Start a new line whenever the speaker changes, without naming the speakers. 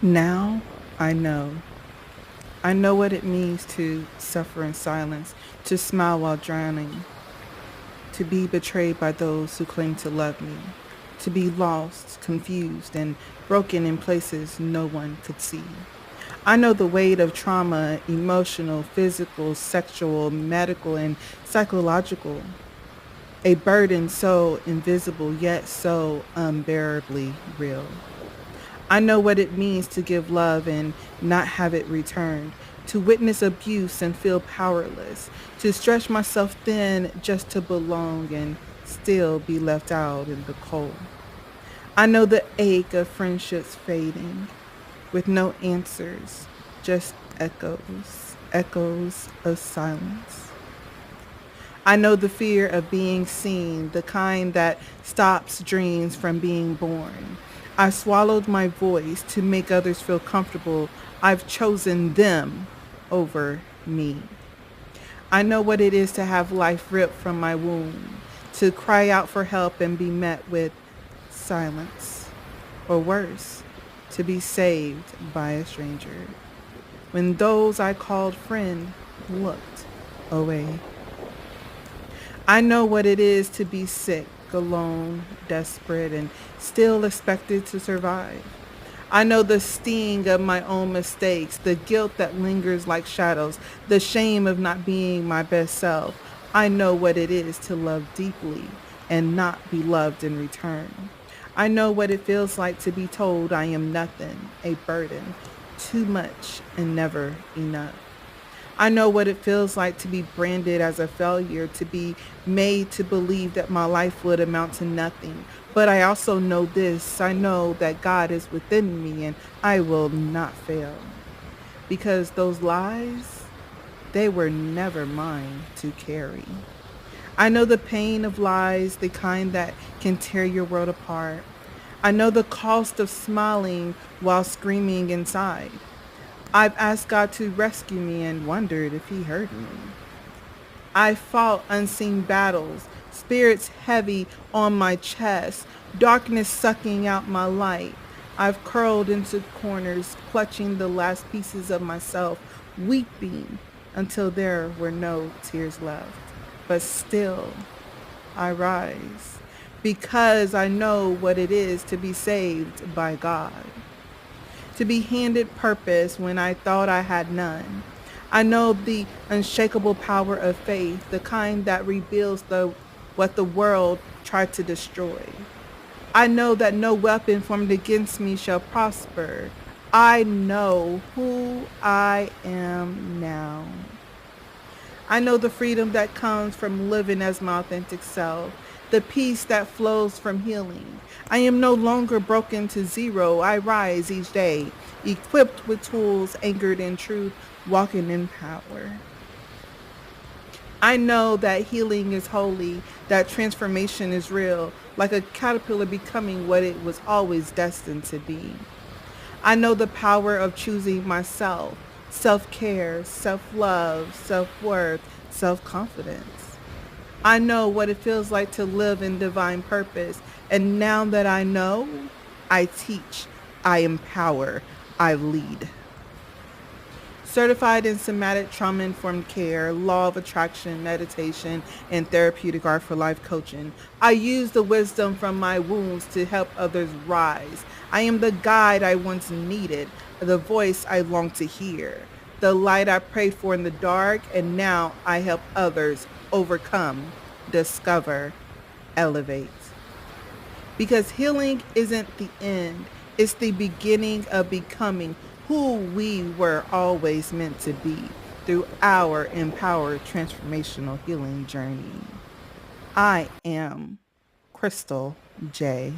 Now I know. I know what it means to suffer in silence, to smile while drowning, to be betrayed by those who claim to love me, to be lost, confused, and broken in places no one could see. I know the weight of trauma, emotional, physical, sexual, medical, and psychological, a burden so invisible yet so unbearably real. I know what it means to give love and not have it returned, to witness abuse and feel powerless, to stretch myself thin just to belong and still be left out in the cold. I know the ache of friendships fading with no answers, just echoes, echoes of silence. I know the fear of being seen, the kind that stops dreams from being born. I swallowed my voice to make others feel comfortable. I've chosen them over me. I know what it is to have life ripped from my womb, to cry out for help and be met with silence, or worse, to be saved by a stranger when those I called friend looked away. I know what it is to be sick, alone, desperate, and still expected to survive. I know the sting of my own mistakes, the guilt that lingers like shadows, the shame of not being my best self. I know what it is to love deeply and not be loved in return. I know what it feels like to be told I am nothing, a burden, too much and never enough. I know what it feels like to be branded as a failure, to be made to believe that my life would amount to nothing. But I also know this, I know that God is within me and I will not fail. Because those lies, they were never mine to carry. I know the pain of lies, the kind that can tear your world apart. I know the cost of smiling while screaming inside. I've asked God to rescue me and wondered if He heard me. I fought unseen battles, spirits heavy on my chest, darkness sucking out my light. I've curled into corners, clutching the last pieces of myself, weeping until there were no tears left. But still, I rise because I know what it is to be saved by God, to be handed purpose when I thought I had none. I know the unshakable power of faith, the kind that rebuilds the what the world tried to destroy. I know that no weapon formed against me shall prosper. I know who I am now. I know the freedom that comes from living as my authentic self, the peace that flows from healing. I am no longer broken to zero. I rise each day, equipped with tools anchored in truth, walking in power. I know that healing is holy, that transformation is real, like a caterpillar becoming what it was always destined to be. I know the power of choosing myself, self care, self love, self worth, self confidence. I know what it feels like to live in divine purpose. And now that I know, I teach, I empower, I lead. Certified in somatic trauma informed care, law of attraction, meditation, and therapeutic art for life coaching. I use the wisdom from my wounds to help others rise. I am the guide I once needed, the voice I longed to hear, the light I prayed for in the dark, and now I help others overcome, discover, elevate. Because healing isn't the end, it's the beginning of becoming who we were always meant to be through our empowered transformational healing journey. I am Krystal Jae